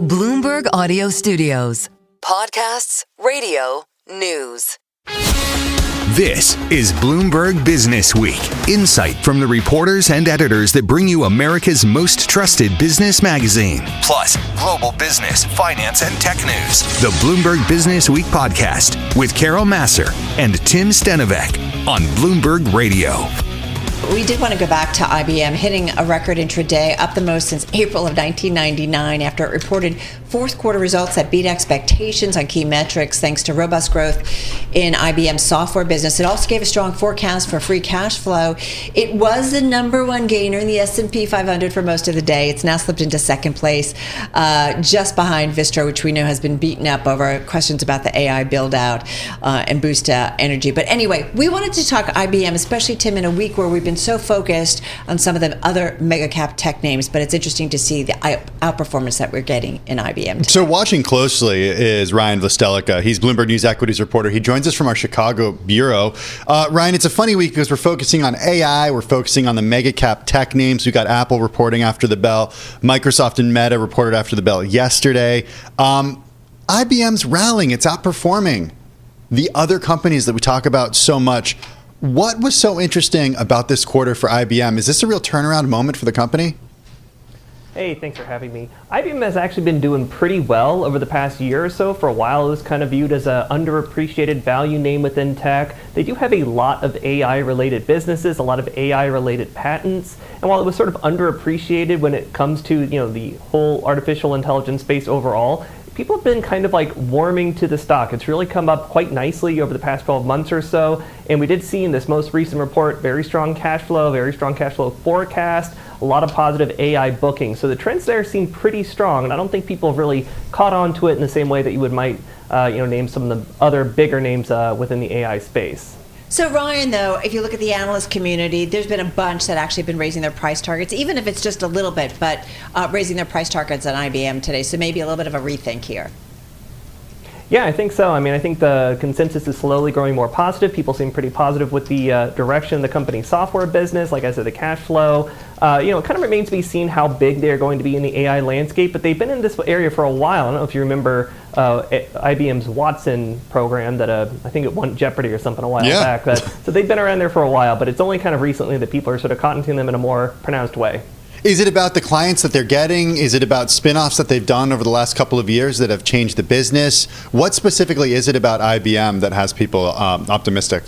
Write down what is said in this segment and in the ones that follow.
Bloomberg Audio Studios. Podcasts, radio, news. This is Bloomberg Businessweek. Insight from the reporters and editors that bring you America's most trusted business magazine. Plus, global business, finance, and tech news. The Bloomberg Businessweek podcast with Carol Massar and Tim Stenovec on Bloomberg Radio. We did want to go back to IBM hitting a record intraday, up the most since April of 1999 after it reported fourth quarter results that beat expectations on key metrics thanks to robust growth in IBM's software business. It also gave a strong forecast for free cash flow. It was the number one gainer in the S&P 500 for most of the day. It's now slipped into second place, just behind Vistra, which we know has been beaten up over questions about the AI build out and boost energy. But anyway, we wanted to talk IBM, especially Tim, in a week where we've been so focused on some of the other mega cap tech names, but it's interesting to see the outperformance that we're getting in IBM today. So watching closely is Ryan Vlastelica. He's Bloomberg News equities reporter. He joins us from our Chicago bureau. Ryan, it's a funny week because we're focusing on AI. We're focusing on the mega cap tech names. We got Apple reporting after the bell. Microsoft and Meta reported after the bell yesterday. IBM's rallying. It's outperforming the other companies that we talk about so much. What was so interesting about this quarter for IBM? Is this a real turnaround moment for the company? Hey, thanks for having me. IBM has actually been doing pretty well over the past year or so. For a while, it was kind of viewed as an underappreciated value name within tech. They do have a lot of AI-related businesses, a lot of AI-related patents. And while it was sort of underappreciated when it comes to, the whole artificial intelligence space overall, people have been kind of like warming to the stock. It's really come up quite nicely over the past 12 months or so. And we did see in this most recent report, very strong cash flow forecast, a lot of positive AI bookings. So the trends there seem pretty strong. And I don't think people have really caught on to it in the same way that you might name some of the other bigger names within the AI space. So Ryan, though, if you look at the analyst community, there's been a bunch that actually have been raising their price targets, even if it's just a little bit, but raising their price targets on IBM today. So maybe a little bit of a rethink here. Yeah, I think so. I think the consensus is slowly growing more positive. People seem pretty positive with the direction of the company's software business. Like I said, the cash flow. It kind of remains to be seen how big they're going to be in the AI landscape. But they've been in this area for a while. I don't know if you remember IBM's Watson program that I think it won Jeopardy or something a while back. So they've been around there for a while. But it's only kind of recently that people are sort of cotton to them in a more pronounced way. Is it about the clients that they're getting? Is it about spin-offs that they've done over the last couple of years that have changed the business? What specifically is it about IBM that has people optimistic?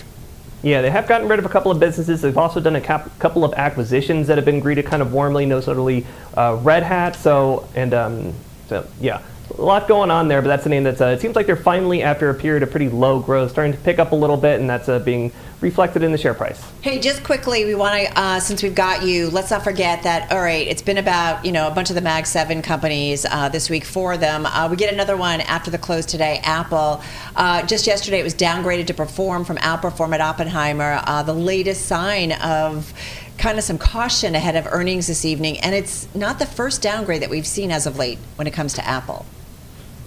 Yeah, they have gotten rid of a couple of businesses. They've also done a couple of acquisitions that have been greeted kind of warmly, notably Red Hat. A lot going on there, but that's the name that's, it seems like they're finally, after a period of pretty low growth, starting to pick up a little bit, and that's being reflected in the share price. Hey, just quickly, we want to, since we've got you, let's not forget that, all right, it's been about, a bunch of the Mag 7 companies this week, 4 of them. We get another one after the close today, Apple. Just yesterday, it was downgraded to perform from outperform at Oppenheimer. The latest sign of kind of some caution ahead of earnings this evening, and it's not the first downgrade that we've seen as of late when it comes to Apple.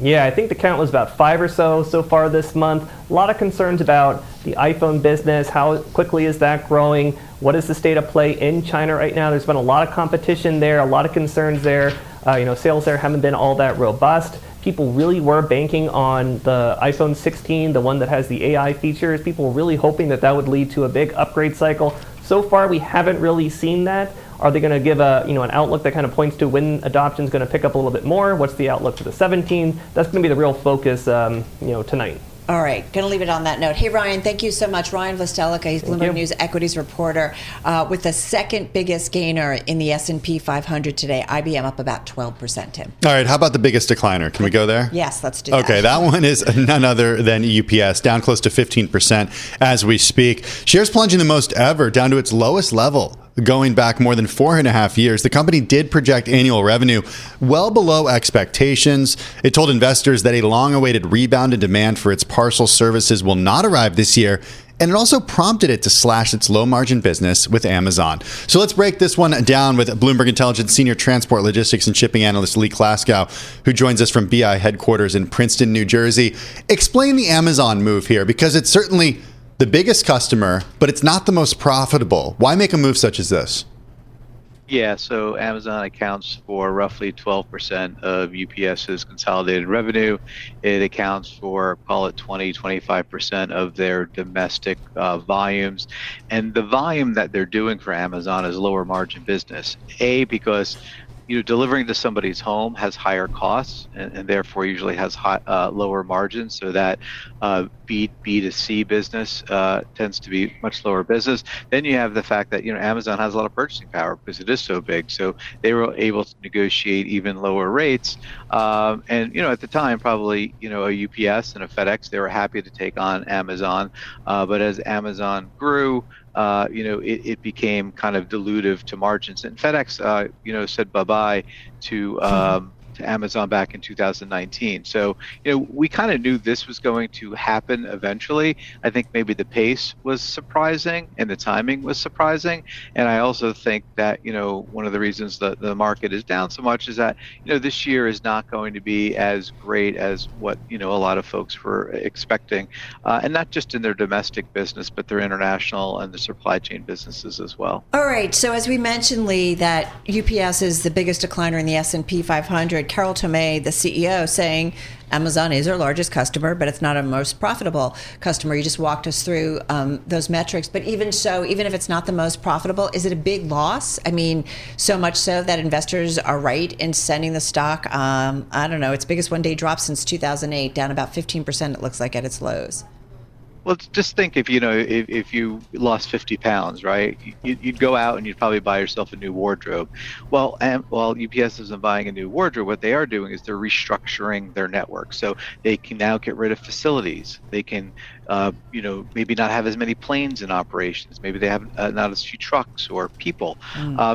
Yeah, I think the count was about 5 or so far this month. A lot of concerns about the iPhone business. How quickly is that growing? What is the state of play in China right now? There's been a lot of competition there, a lot of concerns there. Sales there haven't been all that robust. People really were banking on the iPhone 16, the one that has the AI features. People were really hoping that would lead to a big upgrade cycle. So far, we haven't really seen that. Are they going to give an outlook that kind of points to when adoption is going to pick up a little bit more? What's the outlook for the 17? That's going to be the real focus, tonight. All right, going to leave it on that note. Hey, Ryan, thank you so much. Ryan Vlastelica, he's Bloomberg News equities reporter with the second biggest gainer in the S&P 500 today. IBM up about 12%, Tim. All right, how about the biggest decliner? Can we go there? Yes, let's do that. Okay, that one is none other than UPS, down close to 15% as we speak. Shares plunging the most ever, down to its lowest level going back more than 4.5 years. The company did project annual revenue well below expectations. It told investors that a long-awaited rebound in demand for its parcel services will not arrive this year, and it also prompted it to slash its low-margin business with Amazon. So let's break this one down with Bloomberg Intelligence Senior Transport, Logistics, and Shipping Analyst Lee Klaskow, who joins us from BI headquarters in Princeton, New Jersey. Explain the Amazon move here, because it's certainly the biggest customer, but it's not the most profitable. Why make a move such as this? Yeah, so Amazon accounts for roughly 12% of UPS's consolidated revenue. It accounts for, call it 25% of their domestic volumes. And the volume that they're doing for Amazon is lower margin business. Because delivering to somebody's home has higher costs and therefore usually has lower margins. So that B2C business tends to be much lower business. Then you have the fact that Amazon has a lot of purchasing power because it is so big. So they were able to negotiate even lower rates. And at the time, probably a UPS and a FedEx, they were happy to take on Amazon. But as Amazon grew, it became kind of dilutive to margins. And FedEx, said bye-bye to Amazon back in 2019. So, we kind of knew this was going to happen eventually. I think maybe the pace was surprising and the timing was surprising. And I also think that, one of the reasons that the market is down so much is that, this year is not going to be as great as what, a lot of folks were expecting. And not just in their domestic business, but their international and the supply chain businesses as well. All right. So as we mentioned, Lee, that UPS is the biggest decliner in the S&P 500. Carol Tomei, the CEO, saying Amazon is our largest customer, but it's not our most profitable customer. You just walked us through those metrics. But even so, even if it's not the most profitable, is it a big loss? I mean, so much so that investors are right in sending the stock, I don't know, its biggest one-day drop since 2008, down about 15%, it looks like, at its lows. Well, just think if you lost 50 pounds, right? You'd go out and you'd probably buy yourself a new wardrobe. Well, while UPS isn't buying a new wardrobe, what they are doing is they're restructuring their network. So they can now get rid of facilities. They can, maybe not have as many planes in operations. Maybe they have not as few trucks or people.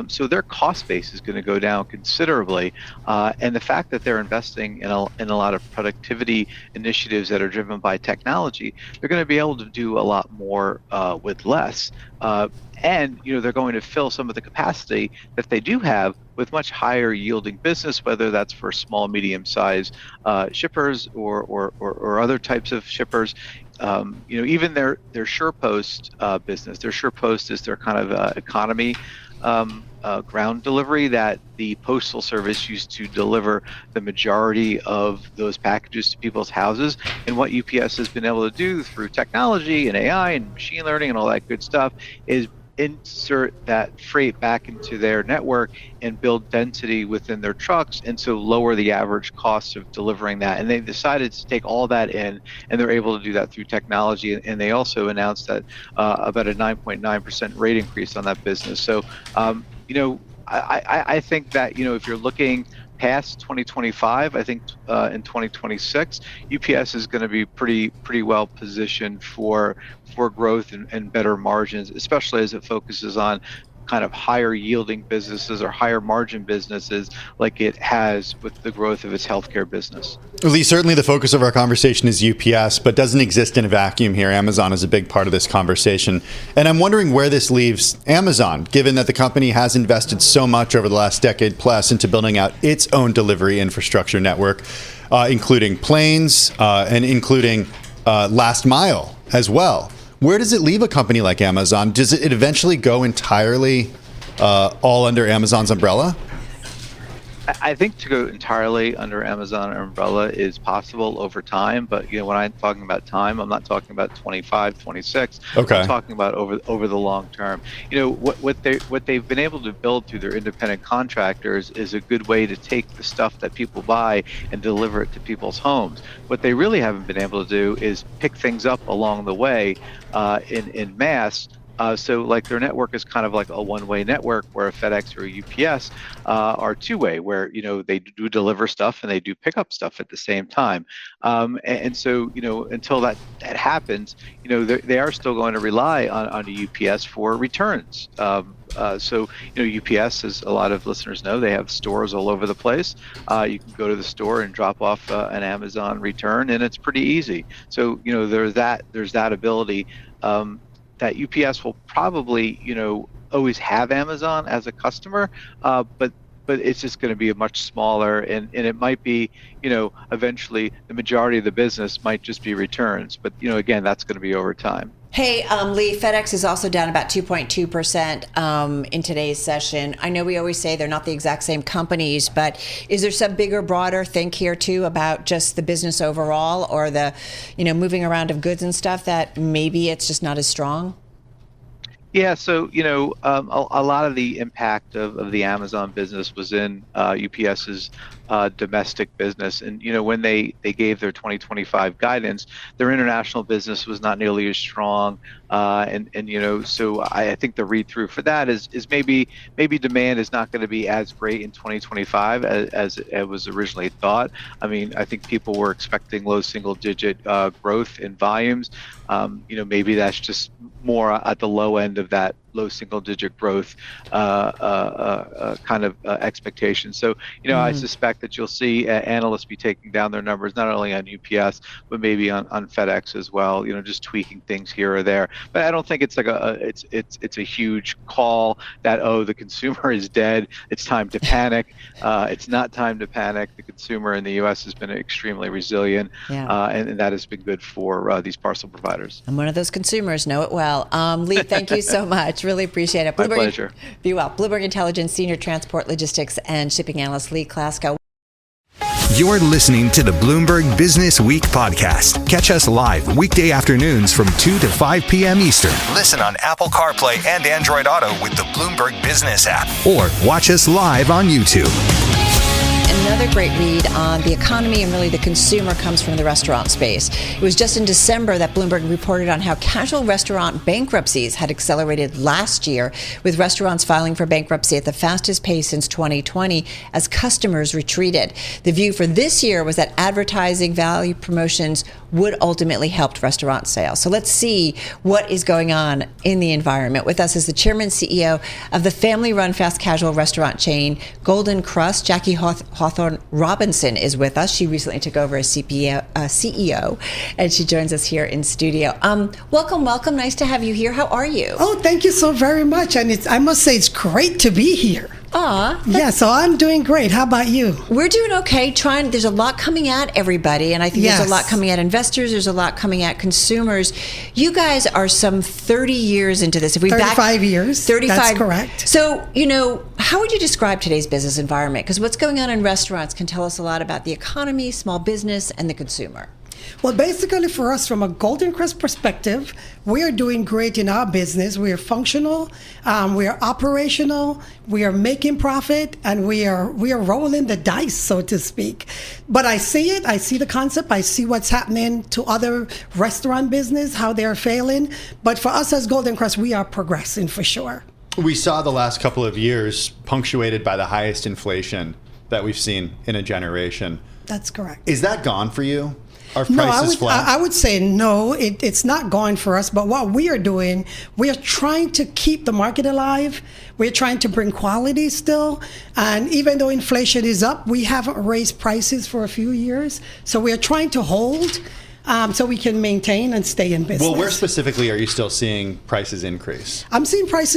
So their cost base is going to go down considerably. And the fact that they're investing in a lot of productivity initiatives that are driven by technology, they're going to be able to do a lot more with less. And they're going to fill some of the capacity that they do have with much higher yielding business, whether that's for small, medium-sized shippers or other types of shippers. Even their SurePost business. Their SurePost is their kind of economy ground delivery that the Postal Service used to deliver the majority of those packages to people's houses. And what UPS has been able to do through technology and AI and machine learning and all that good stuff is insert that freight back into their network and build density within their trucks, and so lower the average cost of delivering that. And they decided to take all that in, and they're able to do that through technology. And they also announced that about a 9.9% rate increase on that business. So, I think that, if you're looking past 2025, I think in 2026, UPS is going to be pretty well positioned for growth and better margins, especially as it focuses on kind of higher yielding businesses or higher margin businesses like it has with the growth of its healthcare business. Lee, certainly the focus of our conversation is UPS, but doesn't exist in a vacuum here. Amazon is a big part of this conversation. And I'm wondering where this leaves Amazon, given that the company has invested so much over the last decade plus into building out its own delivery infrastructure network, including planes and including last mile as well. Where does it leave a company like Amazon? Does it eventually go entirely all under Amazon's umbrella? I think to go entirely under Amazon umbrella is possible over time, but when I'm talking about time, I'm not talking about 25, 26. Okay. I'm talking about over the long term. What they've been able to build through their independent contractors is a good way to take the stuff that people buy and deliver it to people's homes. What they really haven't been able to do is pick things up along the way in mass. So like their network is kind of like a one-way network, where a FedEx or a UPS are two-way, where they do deliver stuff and they do pick up stuff at the same time. And so until that happens, they are still going to rely on the UPS for returns. So UPS, as a lot of listeners know, they have stores all over the place. You can go to the store and drop off an Amazon return, and it's pretty easy. So there's that ability. That UPS will probably, always have Amazon as a customer, but it's just going to be a much smaller, and it might be, eventually the majority of the business might just be returns. But, again, that's going to be over time. Hey, Lee, FedEx is also down about 2.2% in today's session. I know we always say they're not the exact same companies, but is there some bigger, broader think here too about just the business overall, or the, moving around of goods and stuff, that maybe it's just not as strong? Yeah, so a lot of the impact of the Amazon business was in UPS's domestic business, and when they gave their 2025 guidance, their international business was not nearly as strong, so I think the read through for that is maybe demand is not going to be as great in 2025 as it was originally thought. I mean, I think people were expecting low single digit growth in volumes. Maybe that's just more at the low end of that low single digit growth kind of expectation. So, I suspect that you'll see analysts be taking down their numbers, not only on UPS, but maybe on FedEx as well, just tweaking things here or there. But I don't think it's like it's a huge call that, the consumer is dead, it's time to panic. It's not time to panic. The consumer in the U.S. has been extremely resilient, and that has been good for these parcel providers. I'm one of those consumers, know it well. Lee, thank you so much. Really appreciate it. My pleasure. Be well. Bloomberg Intelligence Senior Transport, Logistics, and Shipping Analyst Lee Klasko. You're listening to the Bloomberg Business Week podcast. Catch us live weekday afternoons from 2 to 5 p.m. Eastern. Listen on Apple CarPlay and Android Auto with the Bloomberg Business app, or watch us live on YouTube. Another great read on the economy and really the consumer comes from the restaurant space. It was just in December that Bloomberg reported on how casual restaurant bankruptcies had accelerated last year, with restaurants filing for bankruptcy at the fastest pace since 2020 as customers retreated. The view for this year was that advertising value promotions would ultimately help restaurant sales. So let's see what is going on in the environment. With us is the chairman and CEO of the family-run fast casual restaurant chain Golden Crust. Jackie Hawthorne Robinson is with us. She recently took over as CEO, and she joins us here in studio. Welcome. Nice to have you here. How are you? Oh, thank you so very much. And I must say, it's great to be here. Yeah, so I'm doing great. How about you? We're doing okay. There's a lot coming at everybody, and I think there's a lot coming at investors. There's a lot coming at consumers. You guys are some 30 years into this. 35 years. 35. That's correct. So, how would you describe today's business environment? Because what's going on in restaurants can tell us a lot about the economy, small business, and the consumer. Well, basically for us, from a Golden Crust perspective, we are doing great in our business. We are functional, we are operational, we are making profit, and we are rolling the dice, so to speak. But I see it, I see the concept, I see what's happening to other restaurant business, how they're failing. But for us as Golden Crust, we are progressing for sure. We saw the last couple of years punctuated by the highest inflation that we've seen in a generation. That's correct. Is that gone for you? Are No, prices flat? I would say no, it's not going for us. But what we are doing, we are trying to keep the market alive. We're trying to bring quality still. And even though inflation is up, we haven't raised prices for a few years. So we are trying to hold so we can maintain and stay in business. Well, where specifically are you still seeing prices increase? I'm seeing price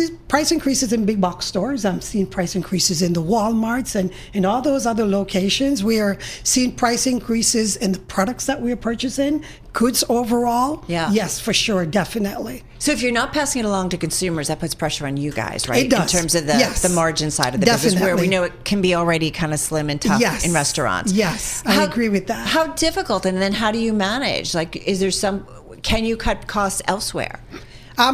increases in big box stores. I'm seeing price increases in the Walmarts and in all those other locations. We are seeing price increases in the products that we are purchasing, goods overall. Yeah. Yes, for sure, definitely. So if you're not passing it along to consumers, that puts pressure on you guys, right? It does. In terms of the margin side of the business, where we know it can be already kind of slim and tough in restaurants. Yes, I agree with that. How difficult, and then how do you manage? Like, can you cut costs elsewhere?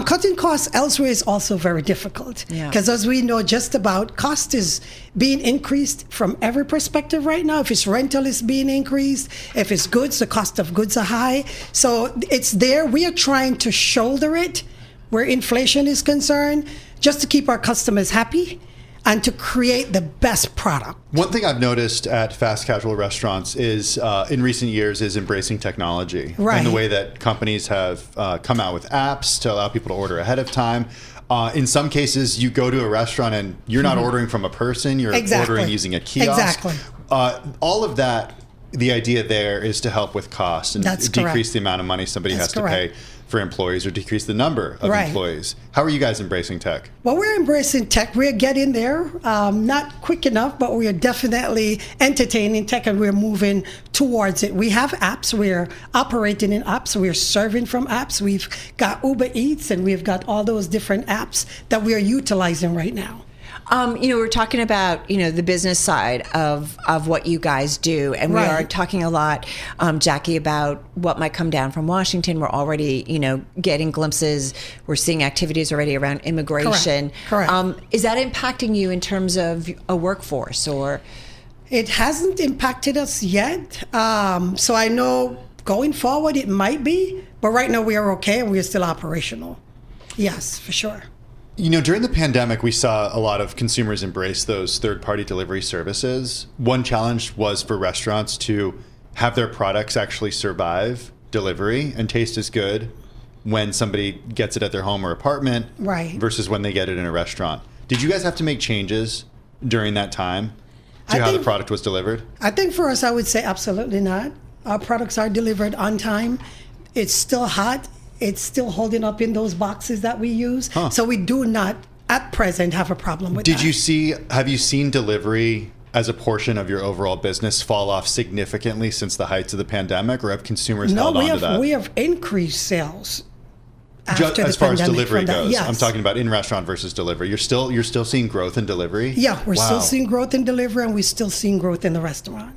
Cutting costs elsewhere is also very difficult because, as we know, just about cost is being increased from every perspective right now. If it's rental, it's being increased. If it's goods, the cost of goods are high. So it's there. We are trying to shoulder it where inflation is concerned, just to keep our customers happy and to create the best product. One thing I've noticed at fast casual restaurants is, in recent years, is embracing technology. Right. And the way that companies have come out with apps to allow people to order ahead of time. In some cases, you go to a restaurant and you're not ordering from a person, you're ordering using a kiosk. Exactly. All of that, the idea there is to help with costs and That's decrease correct. the amount of money somebody has to pay for employees or decrease the number of employees. How are you guys embracing tech? Well, we're embracing tech. We're getting there. Not quick enough, but we are definitely entertaining tech, and we're moving towards it. We have apps. We're operating in apps. We're serving from apps. We've got Uber Eats, and we've got all those different apps that we are utilizing right now. We're talking about, the business side of what you guys do. And we are talking a lot, Jackie, about what might come down from Washington. We're already, getting glimpses. We're seeing activities already around immigration. Correct. Is that impacting you in terms of a workforce or? It hasn't impacted us yet. So I know going forward it might be, but right now we are okay and we are still operational. Yes, for sure. During the pandemic, we saw a lot of consumers embrace those third-party delivery services. One challenge was for restaurants to have their products actually survive delivery and taste as good when somebody gets it at their home or apartment versus when they get it in a restaurant. Did you guys have to make changes during that time to how the product was delivered? I think for us, I would say absolutely not. Our products are delivered on time. It's still hot. It's still holding up in those boxes that we use. So we do not, at present, have a problem with that. Have you seen delivery as a portion of your overall business fall off significantly since the heights of the pandemic, or have consumers held on to that? No, we have increased sales after the pandemic. As far as delivery goes, yes. I'm talking about in-restaurant versus delivery. You're still seeing growth in delivery? Yeah, we're still seeing growth in delivery, and we're still seeing growth in the restaurant.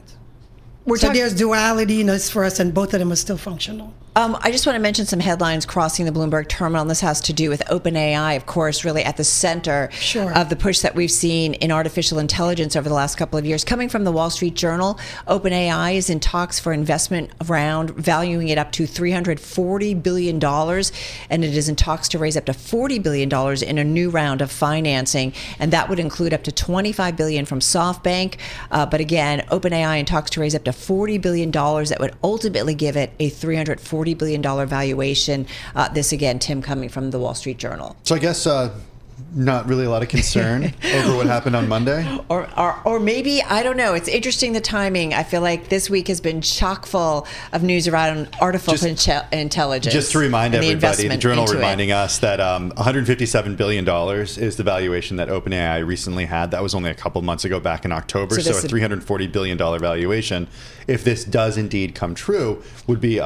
So there's duality for us, and both of them are still functional. I just want to mention some headlines crossing the Bloomberg terminal, and this has to do with OpenAI, of course, really at the center of the push that we've seen in artificial intelligence over the last couple of years. Coming from the Wall Street Journal, OpenAI is in talks for investment round, valuing it up to $340 billion, and it is in talks to raise up to $40 billion in a new round of financing, and that would include up to $25 billion from SoftBank. But again, OpenAI in talks to raise up to $40 billion that would ultimately give it a $340 billion valuation. This again, Tim, coming from the Wall Street Journal. So I guess not really a lot of concern over what happened on Monday? Or maybe, I don't know. It's interesting, the timing. I feel like this week has been chock full of news around artificial intelligence. Just to remind everybody, the Journal reminding us that $157 billion is the valuation that OpenAI recently had. That was only a couple months ago, back in October. So a $340 billion valuation, if this does indeed come true, would be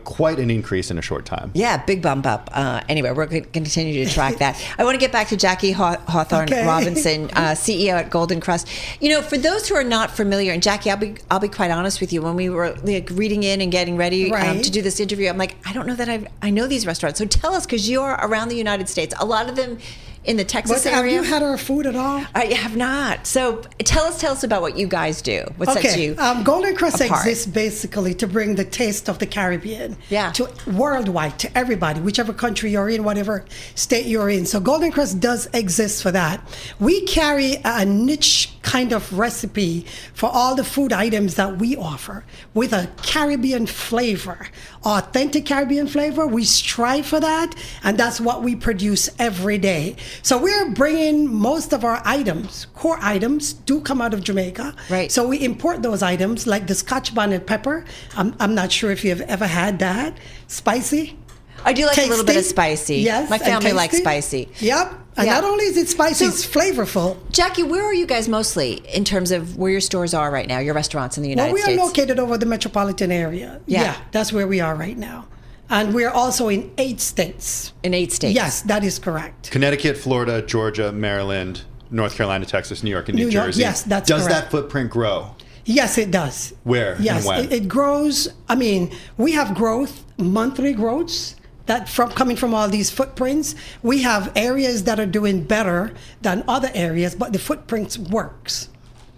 quite an increase in a short time. Yeah, big bump up. Anyway, we're going to continue to track that. I want to get back to Jackie Hawthorne Robinson, CEO at Golden Crust. For those who are not familiar, and Jackie, I'll be quite honest with you. When we were reading in and getting ready to do this interview, I'm like, I don't know that I know these restaurants. So tell us, because you're around the United States, a lot of them in the Texas area. Have you had our food at all? I have not. So tell us about what you guys do. What sets you Golden Crust apart? exists basically to bring the taste of the Caribbean to worldwide, to everybody, whichever country you're in, whatever state you're in. So Golden Crust does exist for that. We carry a niche kind of recipe for all the food items that we offer with a Caribbean flavor, authentic Caribbean flavor. We strive for that, and that's what we produce every day. So we're bringing most of our items, core items, do come out of Jamaica. Right. So we import those items, like the Scotch bonnet pepper. I'm not sure if you've ever had that. Spicy. I do like tasty. A little bit of spicy. Yes. My family likes spicy. Yep. And not only is it spicy, it's flavorful. Jackie, where are you guys mostly in terms of where your stores are right now, your restaurants in the United States? Well, we are located over the metropolitan area. Yeah, that's where we are right now. And we're also in 8 states. In 8 states? Yes, that is correct. Connecticut, Florida, Georgia, Maryland, North Carolina, Texas, New York, and New Jersey. Yes, that's correct. Does that footprint grow? Yes, it does. Where and when? It grows. I mean, we have growth, monthly growths, that coming from all these footprints. We have areas that are doing better than other areas, but the footprints works.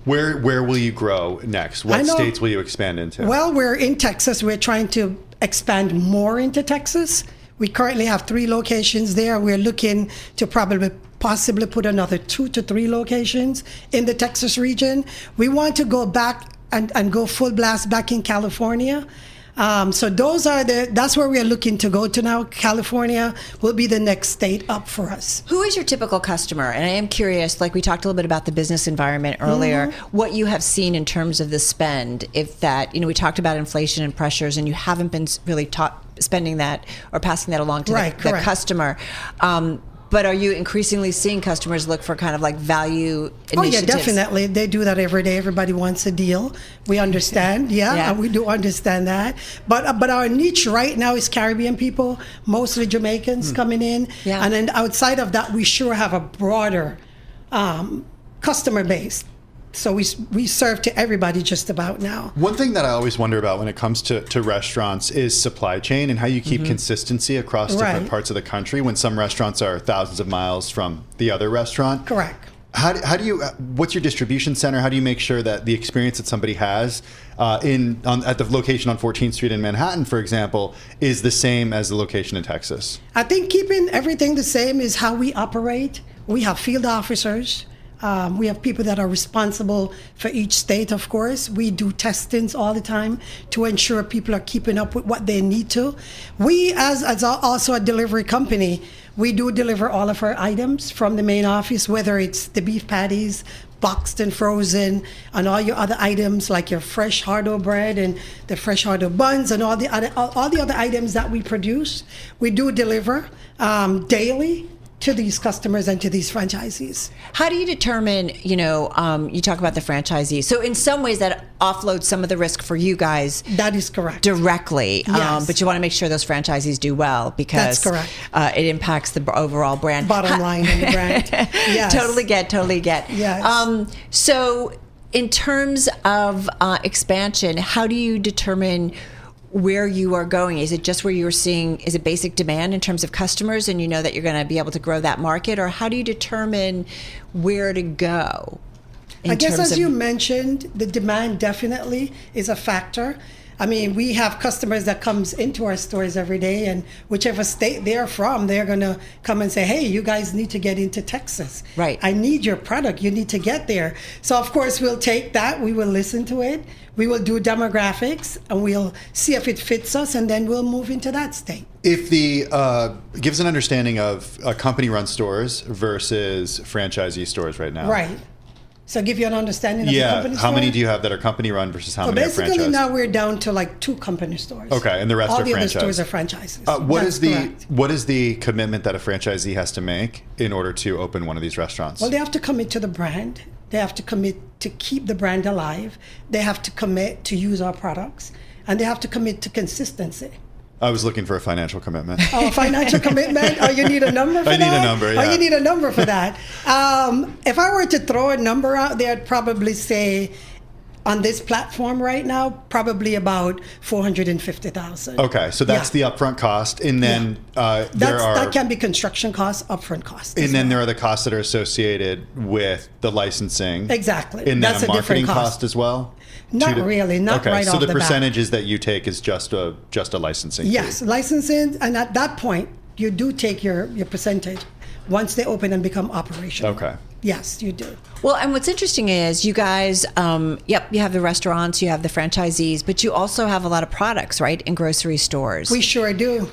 Where will you grow next? What states will you expand into? Well, we're in Texas. We're trying to expand more into Texas. We currently have 3 locations there. We're looking to possibly put another 2 to 3 locations in the Texas region. We want to go back and go full blast back in California. So that's where we are looking to go to now. California will be the next state up for us. Who is your typical customer? And I am curious, like we talked a little bit about the business environment earlier, what you have seen in terms of the spend, if that, we talked about inflation and pressures and you haven't been really spending that or passing that along to the customer. But are you increasingly seeing customers look for kind of like value initiatives? Oh, yeah, definitely. They do that every day. Everybody wants a deal. We understand. Yeah. We do understand that. But our niche right now is Caribbean people, mostly Jamaicans coming in. Yeah. And then outside of that, we sure have a broader customer base. So we serve to everybody just about now. One thing that I always wonder about when it comes to restaurants is supply chain and how you keep consistency across different parts of the country when some restaurants are thousands of miles from the other restaurant. Correct. How do you? What's your distribution center? How do you make sure that the experience that somebody has at the location on 14th Street in Manhattan, for example, is the same as the location in Texas? I think keeping everything the same is how we operate. We have field officers. We have people that are responsible for each state, of course. We do testings all the time to ensure people are keeping up with what they need to. We, as also a delivery company, we do deliver all of our items from the main office, whether it's the beef patties, boxed and frozen, and all your other items like your fresh hard-dough bread and the fresh hard-dough buns and all the other items that we produce. We do deliver daily to these customers and to these franchisees. How do you determine, you talk about the franchisees. So in some ways that offloads some of the risk for you guys. That is correct. Directly. Yes. But you want to make sure those franchisees do well because that's correct. It impacts the overall brand. Bottom line in the brand. Yes. Totally get. Yes. So in terms of expansion, how do you determine where you are going? Is it just where you're seeing, is it basic demand in terms of customers and you know that you're going to be able to grow that market? Or how do you determine where to go? I guess as you mentioned, the demand definitely is a factor. I mean, we have customers that comes into our stores every day, and whichever state they're from, they're going to come and say, hey, you guys need to get into Texas. Right. I need your product. You need to get there. So, of course, we'll take that. We will listen to it. We will do demographics, and we'll see if it fits us, and then we'll move into that state. If gives an understanding of company-run stores versus franchisee stores right now. Right. So give you an understanding of the company how store? many do you have that are company run versus how many are franchise? Basically now we're down to like 2 company stores. Okay, and the rest are franchise. All the other stores are franchises. What is the commitment that a franchisee has to make in order to open one of these restaurants? Well, they have to commit to the brand. They have to commit to keep the brand alive. They have to commit to use our products. And they have to commit to consistency. I was looking for a financial commitment. Oh, financial commitment? Oh, you need a number for that? I need a number, yeah. Oh, you need a number for that. If I were to throw a number out there, I'd probably say on this platform right now, probably about $450,000. Okay, so that's the upfront cost, and then that can be construction costs, upfront costs. And then there are the costs that are associated with the licensing. Exactly. And then that's a marketing cost as well. Not really, not right off the bat. So the percentages that you take is just a licensing fee. Yes, licensing, and at that point, you do take your percentage once they open and become operational. Okay. Yes, you do. Well, and what's interesting is you guys, you have the restaurants, you have the franchisees, but you also have a lot of products, right, in grocery stores. We sure do.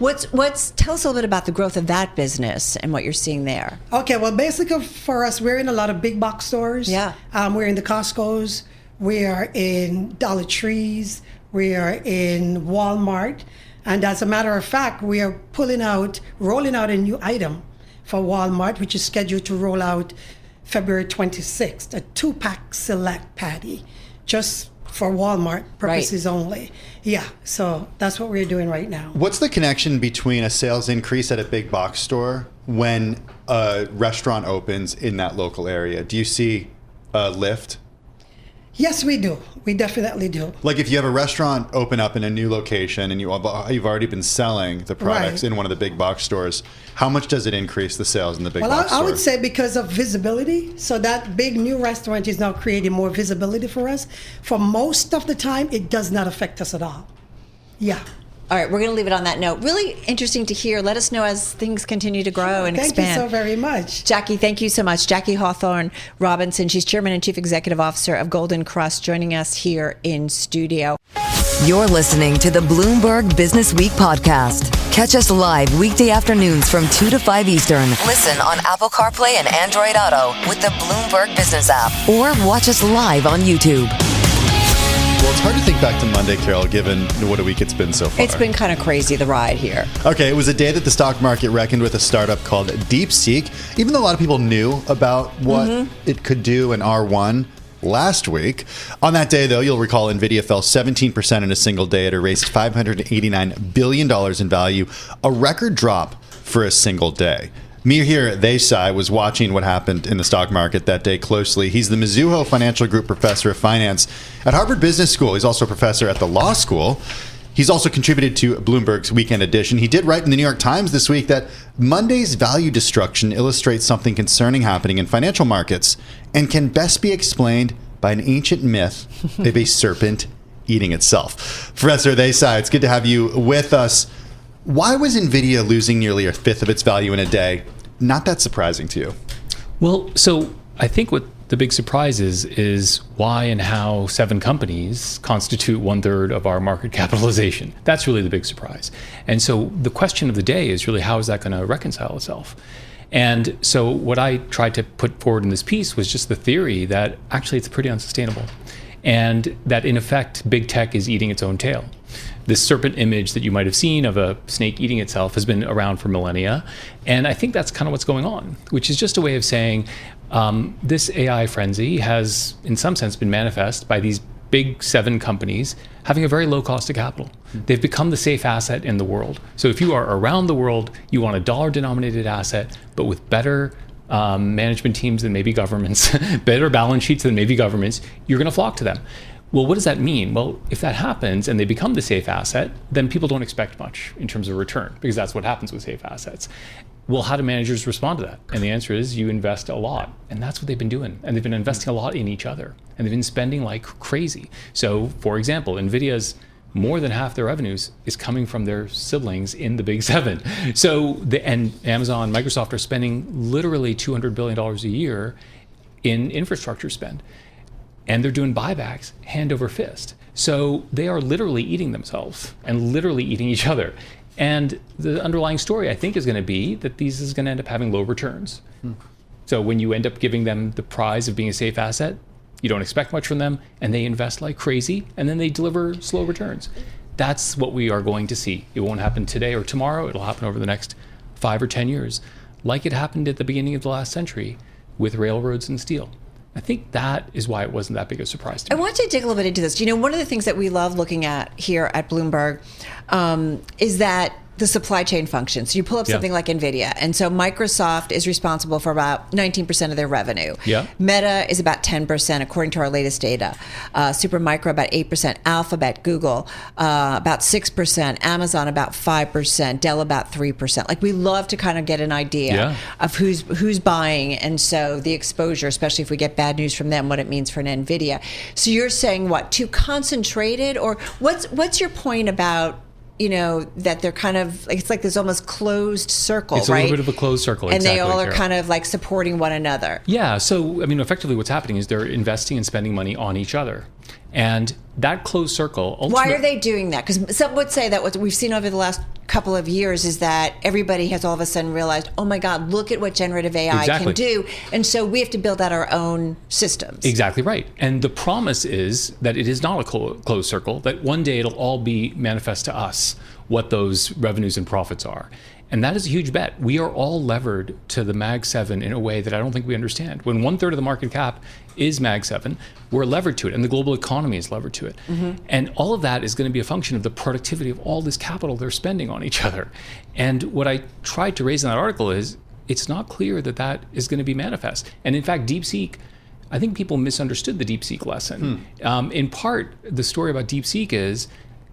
Tell us a little bit about the growth of that business and what you're seeing there. Okay, well, basically for us, we're in a lot of big box stores. Yeah. We're in the Costco's. We are in Dollar Trees. We are in Walmart. And as a matter of fact, we are rolling out a new item for Walmart, which is scheduled to roll out February 26th, a 2-pack select patty, just for Walmart purposes only. Yeah, so that's what we're doing right now. What's the connection between a sales increase at a big box store when a restaurant opens in that local area? Do you see a lift? Yes, we do. We definitely do. Like if you have a restaurant open up in a new location and you've already been selling the products in one of the big box stores, how much does it increase the sales in the big box store? I would say because of visibility. So that big new restaurant is now creating more visibility for us. For most of the time, it does not affect us at all. Yeah. All right, we're going to leave it on that note. Really interesting to hear. Let us know as things continue to grow and expand. Thank you so very much. Jackie, thank you so much. Jackie Hawthorne Robinson, she's Chairman and Chief Executive Officer of Golden Crust, joining us here in studio. You're listening to the Bloomberg Businessweek podcast. Catch us live weekday afternoons from 2 to 5 Eastern. Listen on Apple CarPlay and Android Auto with the Bloomberg Business app, or watch us live on YouTube. Well, it's hard to think back to Monday, Carol, given what a week it's been so far. It's been kind of crazy, the ride here. Okay, it was a day that the stock market reckoned with a startup called DeepSeek. Even though a lot of people knew about what it could do in R1 last week. On that day, though, you'll recall NVIDIA fell 17% in a single day. It erased $589 billion in value, a record drop for a single day. Mihir Desai was watching what happened in the stock market that day closely. He's the Mizuho Financial Group Professor of Finance at Harvard Business School. He's also a professor at the law school. He's also contributed to Bloomberg's Weekend Edition. He did write in the New York Times this week that Monday's value destruction illustrates something concerning happening in financial markets and can best be explained by an ancient myth of a serpent eating itself. Professor Desai, it's good to have you with us. Why was NVIDIA losing nearly a fifth of its value in a day not that surprising to you? Well, so I think what the big surprise is why and how 7 companies constitute 1/3 of our market capitalization. That's really the big surprise. And so the question of the day is really, how is that going to reconcile itself? And so what I tried to put forward in this piece was just the theory that actually it's pretty unsustainable, and that in effect, big tech is eating its own tail. This serpent image that you might have seen of a snake eating itself has been around for millennia. And I think that's kind of what's going on, which is just a way of saying this AI frenzy has, in some sense, been manifest by these big 7 companies having a very low cost of capital. They've become the safe asset in the world. So if you are around the world, you want a dollar-denominated asset, but with better management teams than maybe governments, better balance sheets than maybe governments, you're going to flock to them. Well, what does that mean? Well, if that happens and they become the safe asset, then people don't expect much in terms of return, because that's what happens with safe assets. Well, how do managers respond to that? And the answer is you invest a lot. And that's what they've been doing. And they've been investing a lot in each other. And they've been spending like crazy. So, for example, NVIDIA's more than half their revenues is coming from their siblings in the big 7. So, and Amazon, Microsoft are spending literally $200 billion a year in infrastructure spend. And they're doing buybacks hand over fist. So they are literally eating themselves and literally eating each other. And the underlying story, I think, is going to be that these is going to end up having low returns. So when you end up giving them the prize of being a safe asset, you don't expect much from them, and they invest like crazy, and then they deliver slow returns. That's what we are going to see. It won't happen today or tomorrow. It'll happen over the next 5 or 10 years, like it happened at the beginning of the last century with railroads and steel. I think that is why it wasn't that big a surprise to me. I want to dig a little bit into this. You know, one of the things that we love looking at here at Bloomberg is that the supply chain functions. So you pull up something like NVIDIA. And so Microsoft is responsible for about 19% of their revenue. Yeah. Meta is about 10%, according to our latest data. Supermicro, about 8%. Alphabet, Google, about 6%. Amazon, about 5%. Dell, about 3%. Like, we love to kind of get an idea of who's buying. And so the exposure, especially if we get bad news from them, what it means for an NVIDIA. So you're saying what, too concentrated? Or what's your point about, you know, that they're kind of, like, it's like this almost closed circle, it's right? It's a little bit of a closed circle, and exactly, they all are Carol. kind of like supporting one another. Yeah, so, I mean, effectively what's happening is they're investing and spending money on each other. And that closed circle ultimately... Why are they doing that? Because some would say that what we've seen over the last couple of years is that everybody has all of a sudden realized, oh my God, look at what generative AI can do. And so we have to build out our own systems. Exactly right. And the promise is that it is not a closed circle, that one day it'll all be manifest to us what those revenues and profits are. And that is a huge bet. We are all levered to the Mag 7 in a way that I don't think we understand. When 1/3 of the market cap is Mag 7, we're levered to it, and the global economy is levered to it. And all of that is going to be a function of the productivity of all this capital they're spending on each other. And what I tried to raise in that article is, it's not clear that that is going to be manifest. And in fact, DeepSeek, I think people misunderstood the DeepSeek lesson. In part, the story about DeepSeek is,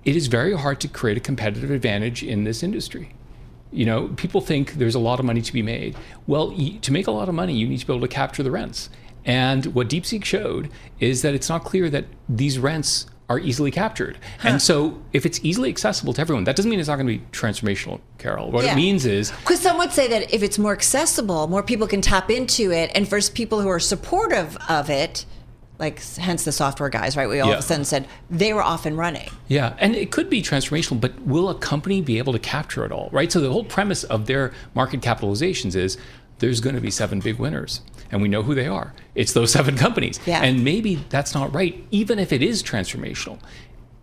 it is very hard to create a competitive advantage in this industry. You know, people think there's a lot of money to be made. Well, to make a lot of money, you need to be able to capture the rents. And what DeepSeek showed is that it's not clear that these rents are easily captured. And so if it's easily accessible to everyone, that doesn't mean it's not going to be transformational, Carol. What it means is... Because some would say that if it's more accessible, more people can tap into it. And for people who are supportive of it, like hence the software guys, right? We all of a sudden said they were off and running. Yeah, and it could be transformational, but will a company be able to capture it all, right? So the whole premise of their market capitalizations is there's going to be 7 big winners, and we know who they are. It's those 7 companies. Yeah. And maybe that's not right, even if it is transformational.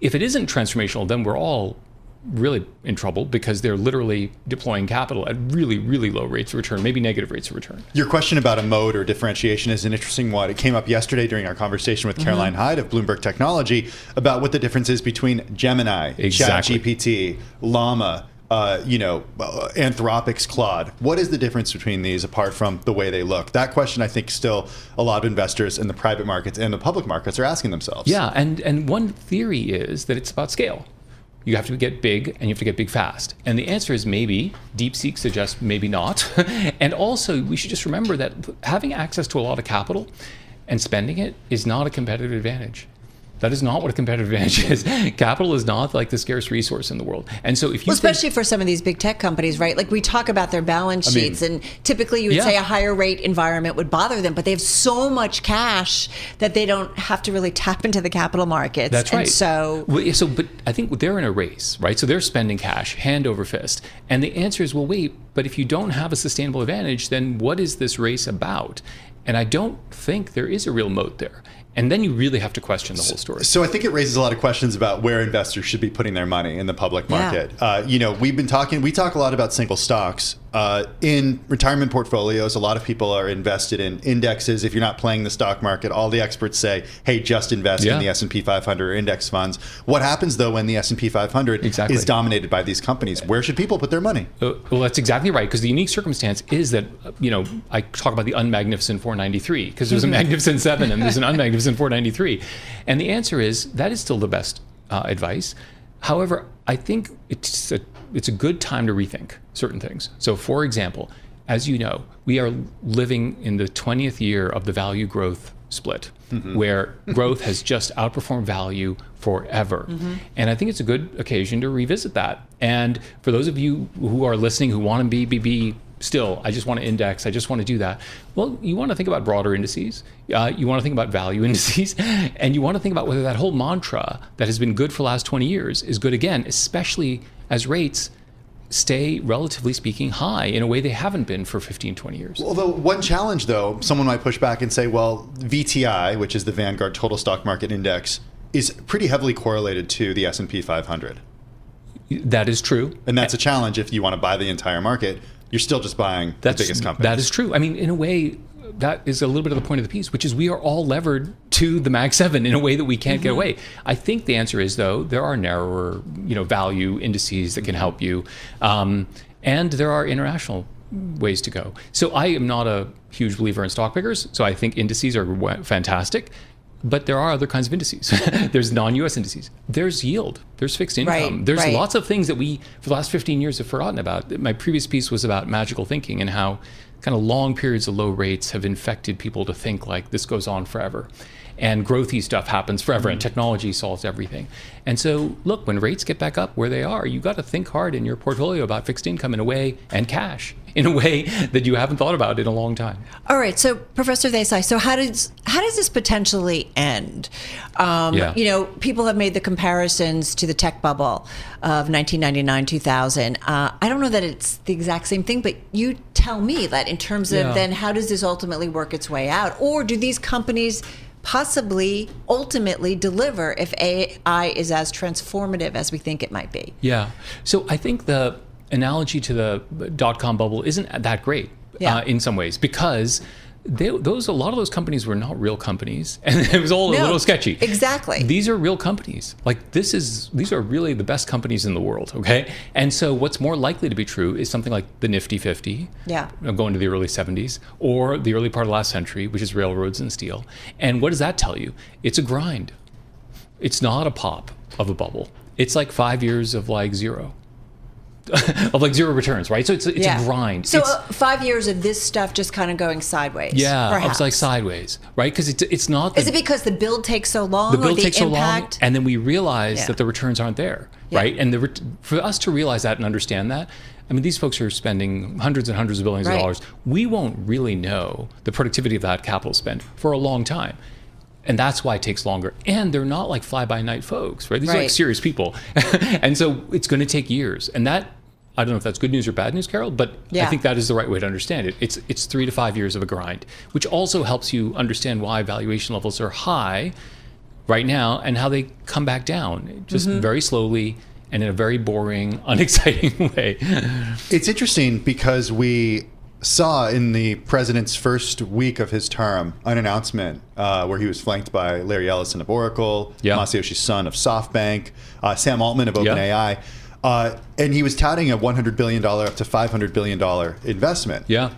If it isn't transformational, then we're all really in trouble because they're literally deploying capital at really, really low rates of return, maybe negative rates of return. Your question about a mode or differentiation is an interesting one. It came up yesterday during our conversation with Caroline Hyde of Bloomberg Technology about what the difference is between Gemini, ChatGPT, Llama, Anthropic's Claude. What is the difference between these apart from the way they look? That question, I think, still a lot of investors in the private markets and the public markets are asking themselves. Yeah, and one theory is that it's about scale. You have to get big and you have to get big fast. And the answer is maybe. DeepSeek suggests maybe not. And also, we should just remember that having access to a lot of capital and spending it is not a competitive advantage. That is not what a competitive advantage is. Capital is not like the scarce resource in the world. And so if you especially for some of these big tech companies, right? Like we talk about their balance sheets, and typically you would say a higher rate environment would bother them, but they have so much cash that they don't have to really tap into the capital markets. That's right. And but I think they're in a race, right? So they're spending cash hand over fist. And the answer is, well, wait, but if you don't have a sustainable advantage, then what is this race about? And I don't think there is a real moat there. And then you really have to question the whole story. So I think it raises a lot of questions about where investors should be putting their money in the public market. Yeah. We talk a lot about single stocks. In retirement portfolios, a lot of people are invested in indexes. If you're not playing the stock market, all the experts say, hey, just invest in the S&P 500 or index funds. What happens, though, when the S&P 500 is dominated by these companies? Where should people put their money? Well, that's exactly right, because the unique circumstance is that, I talk about the unmagnificent 493, because there's a magnificent 7 and there's an unmagnificent 493. And the answer is that is still the best advice. However, I think it's a good time to rethink certain things. So, for example, as you know, we are living in the 20th year of the value growth split, where growth has just outperformed value forever. And I think it's a good occasion to revisit that. And for those of you who are listening who want to be still, I just want to index, I just want to do that. Well, you want to think about broader indices. You want to think about value indices. And you want to think about whether that whole mantra that has been good for the last 20 years is good again, especially as rates stay, relatively speaking, high in a way they haven't been for 15, 20 years. Although one challenge, though, someone might push back and say, well, VTI, which is the Vanguard Total Stock Market Index, is pretty heavily correlated to the S&P 500. That is true. And that's a challenge if you want to buy the entire market. You're still just buying the biggest companies. That is true. I mean, in a way, that is a little bit of the point of the piece, which is we are all levered to the Mag 7 in a way that we can't get away. I think the answer is, though, there are narrower, value indices that can help you, and there are international ways to go. So I am not a huge believer in stock pickers. So I think indices are fantastic. But there are other kinds of indices. There's non-US indices. There's yield. There's fixed income. There's lots of things that we, for the last 15 years, have forgotten about. My previous piece was about magical thinking and how kind of long periods of low rates have infected people to think like this goes on forever. And growthy stuff happens forever, and technology solves everything. And so, look, when rates get back up where they are, you got to think hard in your portfolio about fixed income in a way, and cash in a way that you haven't thought about in a long time. All right, so Professor Desai, so how does this potentially end? People have made the comparisons to the tech bubble of 1999, 2000. I don't know that it's the exact same thing, but you tell me that in terms of then how does this ultimately work its way out? Or do these companies possibly ultimately deliver if AI is as transformative as we think it might be? Yeah. So I think the analogy to the dot-com bubble isn't that great in some ways, because a lot of those companies were not real companies, and it was all a little sketchy. Exactly. These are real companies. Like these are really the best companies in the world. Okay. And so what's more likely to be true is something like the Nifty 50. Yeah. Going to the early 70s, or the early part of last century, which is railroads and steel. And what does that tell you? It's a grind. It's not a pop of a bubble. It's like 5 years of like zero. Of like zero returns, right? So it's a grind. So 5 years of this stuff just kind of going sideways. Yeah, perhaps. it's like sideways, right? Because it's not. Is it because the build takes so long? The build takes so impact? long, and then we realize that the returns aren't there, right? And for us to realize that and understand that, I mean, these folks are spending hundreds and hundreds of billions of dollars. We won't really know the productivity of that capital spend for a long time. And that's why it takes longer. And they're not like fly-by-night folks, right? These are like serious people. And so it's going to take years. And that, I don't know if that's good news or bad news, Carol, but I think that is the right way to understand it. It's 3 to 5 years of a grind, which also helps you understand why valuation levels are high right now and how they come back down, just very slowly and in a very boring, unexciting way. It's interesting because we saw in the president's first week of his term an announcement where he was flanked by Larry Ellison of Oracle, Masayoshi Son of SoftBank, Sam Altman of OpenAI, and he was touting a $100 billion up to $500 billion investment. Yeah.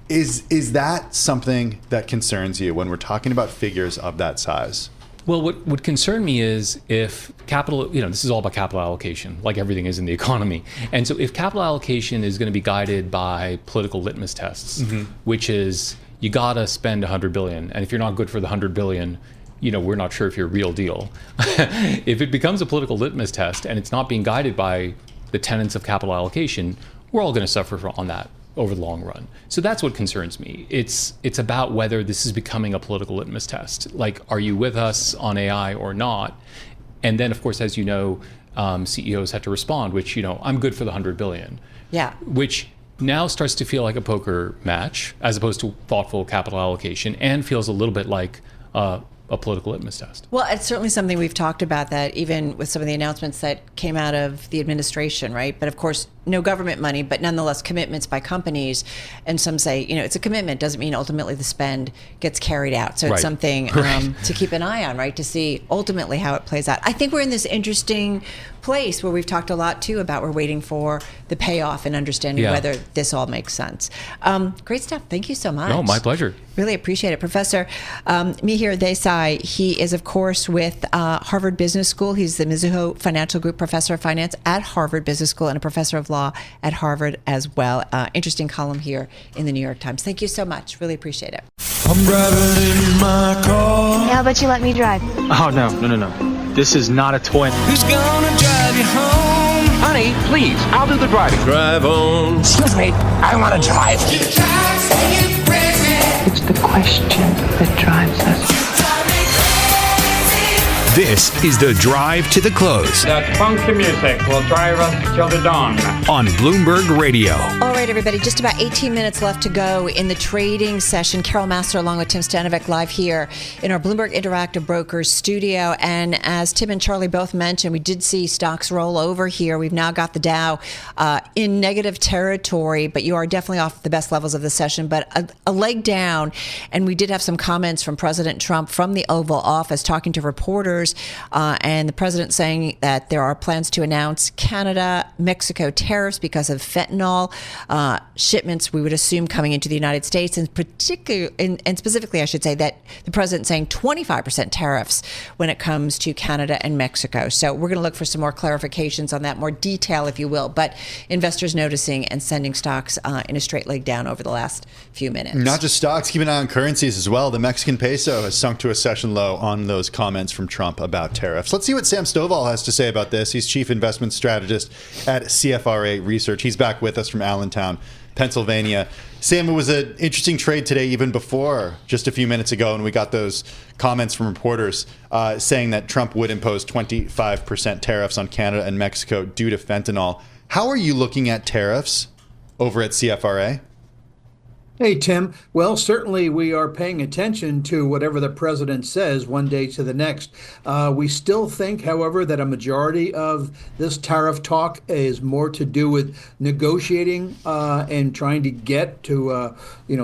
Is that something that concerns you when we're talking about figures of that size? Well, what would concern me is if capital, this is all about capital allocation, like everything is in the economy. And so if capital allocation is going to be guided by political litmus tests, which is you got to spend $100 billion. And if you're not good for the $100 billion, we're not sure if you're a real deal. If it becomes a political litmus test and it's not being guided by the tenets of capital allocation, we're all going to suffer on that over the long run. So that's what concerns me. It's about whether this is becoming a political litmus test. Like, are you with us on AI or not? And then, of course, as you know, CEOs had to respond, which, I'm good for the $100 billion. Yeah. Which now starts to feel like a poker match as opposed to thoughtful capital allocation, and feels a little bit like a political litmus test. Well, it's certainly something we've talked about, that even with some of the announcements that came out of the administration, right? But of course, no government money, but nonetheless commitments by companies. And some say, it's a commitment, doesn't mean ultimately the spend gets carried out. So it's something to keep an eye on, right? To see ultimately how it plays out. I think we're in this interesting place where we've talked a lot too about we're waiting for the payoff and understanding whether this all makes sense. Great stuff. Thank you so much. No, my pleasure. Really appreciate it. Professor Mihir Desai, he is of course with Harvard Business School. He's the Mizuho Financial Group Professor of Finance at Harvard Business School and a Professor of Law at Harvard as well. Interesting column here in the New York Times. Thank you so much. Really appreciate it. I'm driving in my car. How about you let me drive? Oh, no. This is not a toy. Who's gonna drive you home? Honey, please, I'll do the driving. Drive on. Excuse me, I want to drive. It's the question that drives us. This is the Drive to the Close. That funky music will drive us till the dawn. On Bloomberg Radio. All right, everybody, just about 18 minutes left to go in the trading session. Carol Massar along with Tim Stenovec live here in our Bloomberg Interactive Brokers studio. And as Tim and Charlie both mentioned, we did see stocks roll over here. We've now got the Dow in negative territory, but you are definitely off the best levels of the session, but a leg down. And we did have some comments from President Trump from the Oval Office talking to reporters. And the president saying that there are plans to announce Canada-Mexico tariffs because of fentanyl shipments, we would assume, coming into the United States, and specifically, I should say, that the president saying 25% tariffs when it comes to Canada and Mexico. So we're going to look for some more clarifications on that, more detail, if you will. But investors noticing and sending stocks in a straight leg down over the last few minutes. Not just stocks, keep an eye on currencies as well. The Mexican peso has sunk to a session low on those comments from Trump about tariffs. Let's see what Sam Stovall has to say about this. He's chief investment strategist at CFRA Research. He's back with us from Allentown, Pennsylvania. Sam, it was an interesting trade today, even before just a few minutes ago, and we got those comments from reporters saying that Trump would impose 25% tariffs on Canada and Mexico due to fentanyl. How are you looking at tariffs over at CFRA? Hey, Tim. Well, certainly we are paying attention to whatever the president says one day to the next. We still think, however, that a majority of this tariff talk is more to do with negotiating and trying to get to,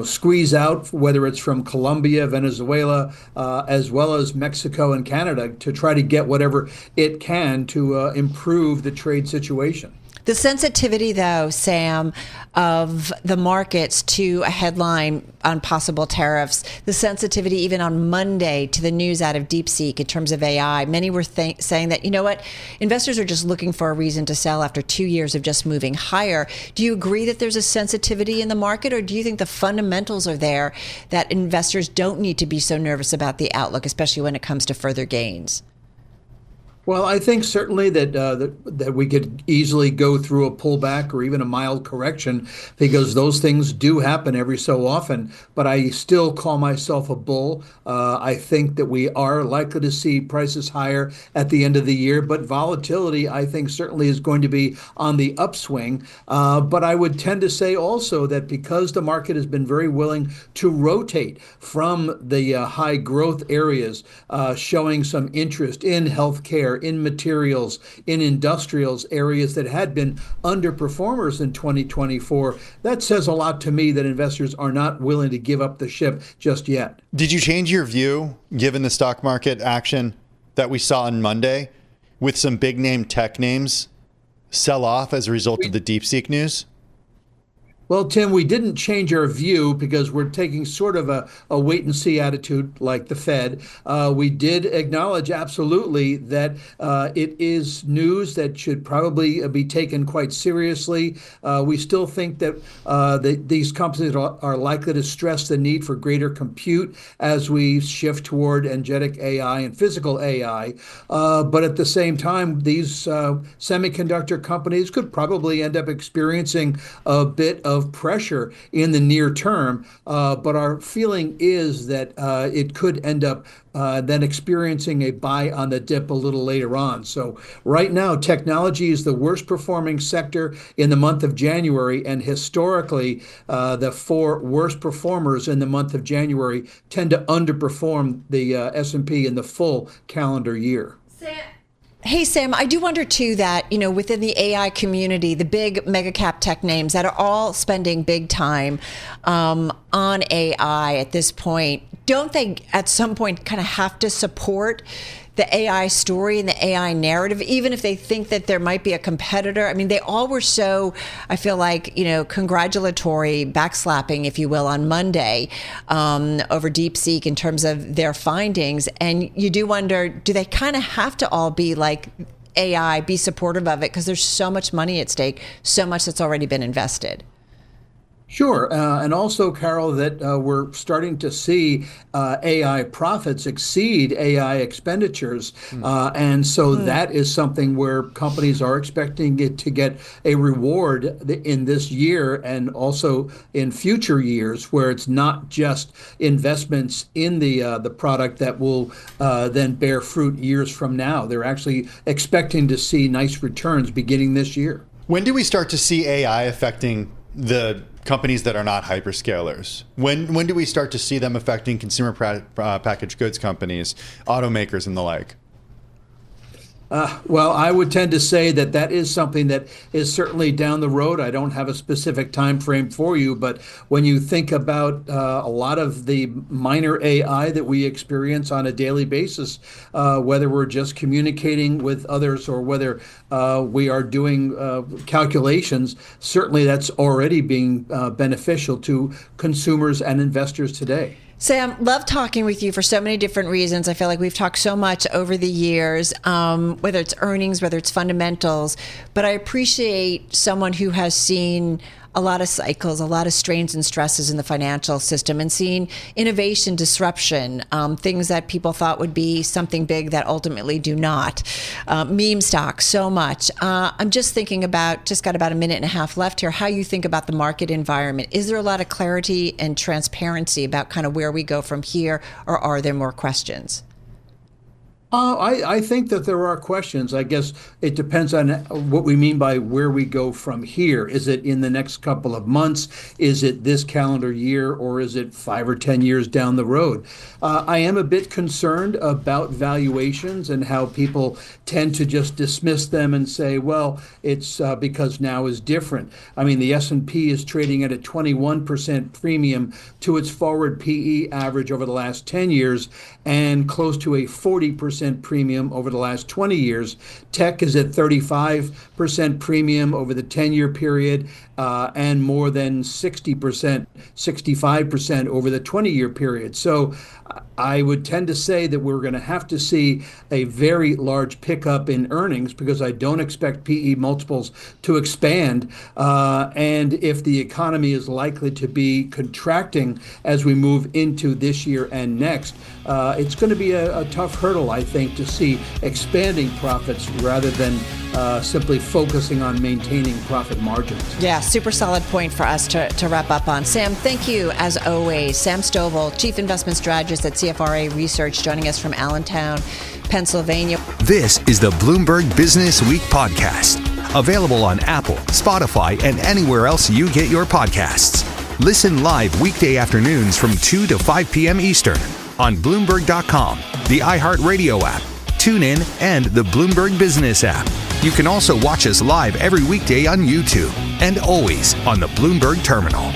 squeeze out, whether it's from Colombia, Venezuela, as well as Mexico and Canada, to try to get whatever it can to improve the trade situation. The sensitivity, though, Sam, of the markets to a headline on possible tariffs, the sensitivity even on Monday to the news out of DeepSeek in terms of AI, many were saying that, investors are just looking for a reason to sell after 2 years of just moving higher. Do you agree that there's a sensitivity in the market, or do you think the fundamentals are there that investors don't need to be so nervous about the outlook, especially when it comes to further gains? Well, I think certainly that we could easily go through a pullback or even a mild correction because those things do happen every so often. But I still call myself a bull. I think that we are likely to see prices higher at the end of the year, but volatility, I think, certainly is going to be on the upswing. But I would tend to say also that because the market has been very willing to rotate from the high growth areas, showing some interest in healthcare, in materials, in industrials, areas that had been underperformers in 2024. That says a lot to me that investors are not willing to give up the ship just yet. Did you change your view given the stock market action that we saw on Monday with some big name tech names sell off as a result of the DeepSeek news? Well, Tim, we didn't change our view because we're taking sort of a wait and see attitude like the Fed. We did acknowledge absolutely that it is news that should probably be taken quite seriously. We still think that these companies are likely to stress the need for greater compute as we shift toward agentic AI and physical AI. But at the same time, these semiconductor companies could probably end up experiencing a bit of pressure in the near term, but our feeling is that it could end up then experiencing a buy on the dip a little later on. So right now, technology is the worst performing sector in the month of January, and historically, the four worst performers in the month of January tend to underperform the S&P in the full calendar year. Hey, Sam, I do wonder, too, that, within the AI community, the big mega cap tech names that are all spending big time on AI at this point, don't they at some point kind of have to support the AI story and the AI narrative, even if they think that there might be a competitor? I mean, they all were so, I feel like, congratulatory, backslapping, if you will, on Monday over DeepSeek in terms of their findings. And you do wonder, do they kind of have to all be like AI, be supportive of it? Because there's so much money at stake, so much that's already been invested. Sure. And also, Carol, that we're starting to see AI profits exceed AI expenditures. And so that is something where companies are expecting it to get a reward in this year and also in future years, where it's not just investments in the product that will then bear fruit years from now. They're actually expecting to see nice returns beginning this year. When do we start to see AI affecting the companies that are not hyperscalers? When do we start to see them affecting consumer packaged goods companies, automakers, and the like? Well, I would tend to say that is something that is certainly down the road. I don't have a specific time frame for you, but when you think about a lot of the minor AI that we experience on a daily basis, whether we're just communicating with others or whether we are doing calculations, certainly that's already being beneficial to consumers and investors today. Sam, love talking with you for so many different reasons. I feel like we've talked so much over the years, whether it's earnings, whether it's fundamentals, but I appreciate someone who has seen a lot of cycles, a lot of strains and stresses in the financial system, and seeing innovation, disruption, things that people thought would be something big that ultimately do not. Meme stocks, so much. I'm just thinking about, just got about a minute and a half left here, how you think about the market environment. Is there a lot of clarity and transparency about kind of where we go from here, or are there more questions? I think that there are questions. I guess it depends on what we mean by where we go from here. Is it in the next couple of months? Is it this calendar year? Or is it 5 or 10 years down the road? I am a bit concerned about valuations and how people tend to just dismiss them and say, well, it's because now is different. I mean, the S&P is trading at a 21% premium to its forward PE average over the last 10 years and close to a 40% premium over the last 20 years. Tech is at 35% premium over the 10-year period and more than 60%, 65% over the 20-year period. So I would tend to say that we're going to have to see a very large pickup in earnings because I don't expect PE multiples to expand. And if the economy is likely to be contracting as we move into this year and next, it's going to be a tough hurdle, I think, to see expanding profits rather than simply focusing on maintaining profit margins. Yeah, super solid point for us to wrap up on. Sam, thank you as always. Sam Stovall, Chief Investment Strategist at CFRA Research, joining us from Allentown, Pennsylvania. This is the Bloomberg Business Week podcast, available on Apple, Spotify, and anywhere else you get your podcasts. Listen live weekday afternoons from 2 to 5 p.m. Eastern on Bloomberg.com, the iHeartRadio app, TuneIn, and the Bloomberg Business app. You can also watch us live every weekday on YouTube and always on the Bloomberg Terminal.